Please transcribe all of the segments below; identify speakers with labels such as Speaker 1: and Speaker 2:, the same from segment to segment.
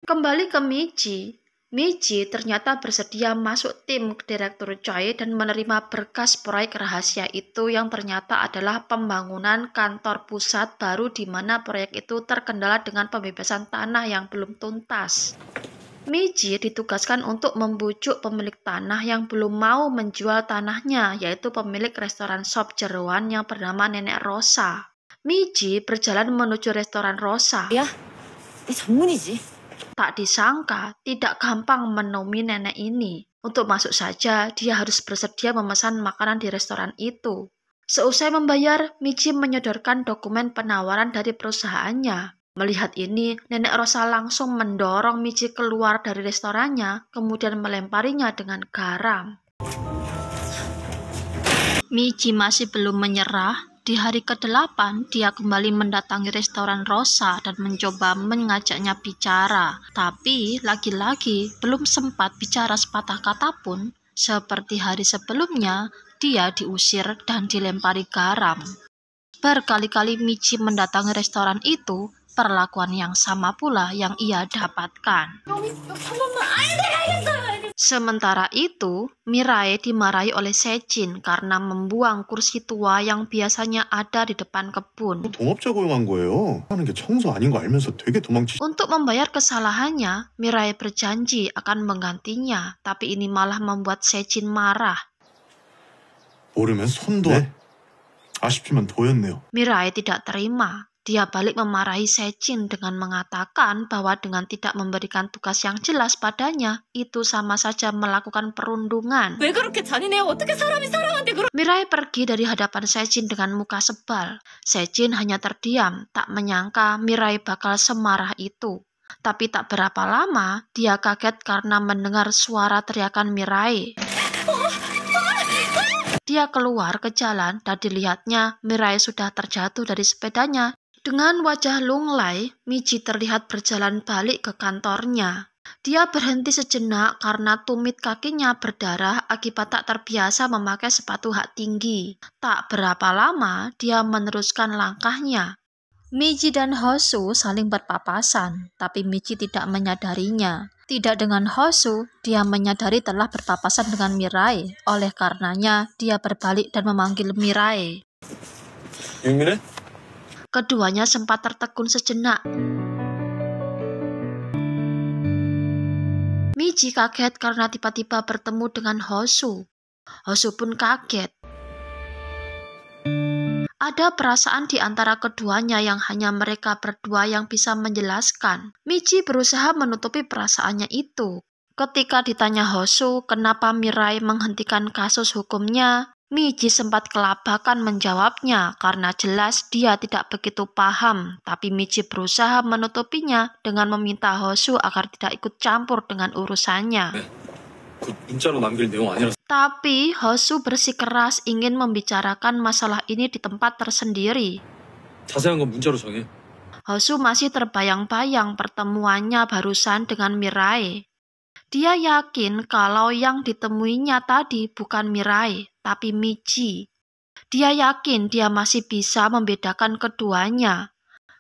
Speaker 1: Kembali ke Michi. Michi ternyata bersedia masuk tim Direktur Choi dan menerima berkas proyek rahasia itu yang ternyata adalah pembangunan kantor pusat baru di mana proyek itu terkendala dengan pembebasan tanah yang belum tuntas. Michi ditugaskan untuk membujuk pemilik tanah yang belum mau menjual tanahnya, yaitu pemilik restoran sop jeroan yang bernama Nenek Rosa. Michi berjalan menuju restoran Rosa.
Speaker 2: 야, 네 전문이지.
Speaker 1: Tak disangka, tidak gampang menemui nenek ini. Untuk masuk saja, dia harus bersedia memesan makanan di restoran itu. Seusai membayar, Michi menyodorkan dokumen penawaran dari perusahaannya. Melihat ini, Nenek Rosa langsung mendorong Michi keluar dari restorannya, kemudian melemparinya dengan garam. Michi masih belum menyerah. Di hari ke-8, dia kembali mendatangi restoran Rosa dan mencoba mengajaknya bicara. Tapi, lagi-lagi belum sempat bicara sepatah kata pun. Seperti hari sebelumnya, dia diusir dan dilempari garam. Berkali-kali Michi mendatangi restoran itu, perlakuan yang sama pula yang ia dapatkan. Sementara itu, Mirai dimarahi oleh Sejin karena membuang kursi tua yang biasanya ada di depan kebun.
Speaker 3: 동업자 고용한 거예요. 하는 게 청소 아닌 거 알면서 되게 도망치.
Speaker 1: Untuk membayar kesalahannya, Mirai berjanji akan menggantinya, tapi ini malah membuat Sejin marah.
Speaker 3: 모르면 손도. 네. 아쉽지만 도였네요.
Speaker 1: Mirai tidak terima. Dia balik memarahi Sejin dengan mengatakan bahwa dengan tidak memberikan tugas yang jelas padanya, itu sama saja melakukan perundungan.
Speaker 2: 왜 그렇게 잔인해요? 어떻게 사람이 사랑한테 그런...
Speaker 1: Mirai pergi dari hadapan Sejin dengan muka sebal. Sejin hanya terdiam, tak menyangka Mirai bakal semarah itu. Tapi tak berapa lama, dia kaget karena mendengar suara teriakan Mirai. Dia keluar ke jalan dan dilihatnya Mirai sudah terjatuh dari sepedanya. Dengan wajah lunglai, Michi terlihat berjalan balik ke kantornya. Dia berhenti sejenak karena tumit kakinya berdarah akibat tak terbiasa memakai sepatu hak tinggi. Tak berapa lama, dia meneruskan langkahnya. Michi dan Hosu saling berpapasan, tapi Michi tidak menyadarinya. Tidak dengan Hosu, dia menyadari telah berpapasan dengan Mirai. Oleh karenanya, dia berbalik dan memanggil Mirai.
Speaker 3: 윤미래?
Speaker 1: Keduanya sempat tertegun sejenak. Michi kaget karena tiba-tiba bertemu dengan Hosu. Hosu pun kaget. Ada perasaan di antara keduanya yang hanya mereka berdua yang bisa menjelaskan. Michi berusaha menutupi perasaannya itu. Ketika ditanya Hosu kenapa Mirai menghentikan kasus hukumnya, Michi sempat kelabakan menjawabnya karena jelas dia tidak begitu paham, tapi Michi berusaha menutupinya dengan meminta Hosu agar tidak ikut campur dengan urusannya. Tapi Hosu bersikeras ingin membicarakan masalah ini di tempat tersendiri. Hosu masih terbayang-bayang pertemuannya barusan dengan Mirai. Dia yakin kalau yang ditemuinya tadi bukan Mirai, tapi Michi. Dia yakin dia masih bisa membedakan keduanya.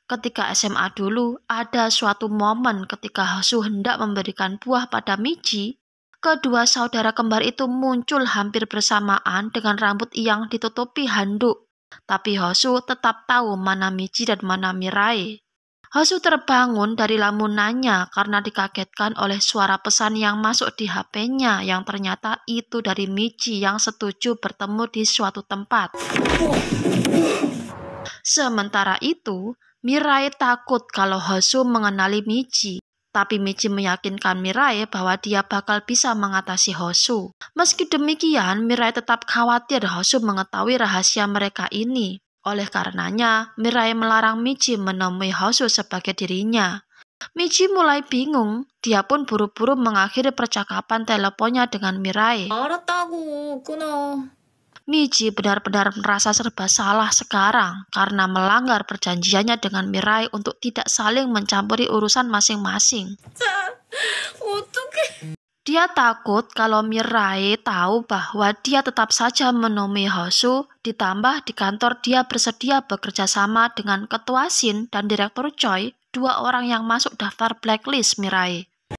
Speaker 1: Ketika SMA dulu, ada suatu momen ketika Hosu hendak memberikan buah pada Michi. Kedua saudara kembar itu muncul hampir bersamaan dengan rambut yang ditutupi handuk. Tapi Hosu tetap tahu mana Michi dan mana Mirai. Hosu terbangun dari lamunannya karena dikagetkan oleh suara pesan yang masuk di HP-nya yang ternyata itu dari Michi yang setuju bertemu di suatu tempat. Sementara itu, Mirai takut kalau Hosu mengenali Michi. Tapi Michi meyakinkan Mirai bahwa dia bakal bisa mengatasi Hosu. Meski demikian, Mirai tetap khawatir Hosu mengetahui rahasia mereka ini. Oleh karenanya, Mirai melarang Michi menemui Hosu sebagai dirinya. Michi mulai bingung, dia pun buru-buru mengakhiri percakapan teleponnya dengan Mirai.
Speaker 2: 알았다고, 끊어.
Speaker 1: Michi benar-benar merasa serba salah sekarang karena melanggar perjanjiannya dengan Mirai untuk tidak saling mencampuri urusan masing-masing.
Speaker 2: 어떡해.
Speaker 1: Dia takut kalau Mirai tahu bahwa dia tetap saja menemui Hosu, ditambah di kantor dia bersedia bekerja sama dengan Ketua Shin dan Direktur Choi dua orang yang masuk daftar blacklist Mirai.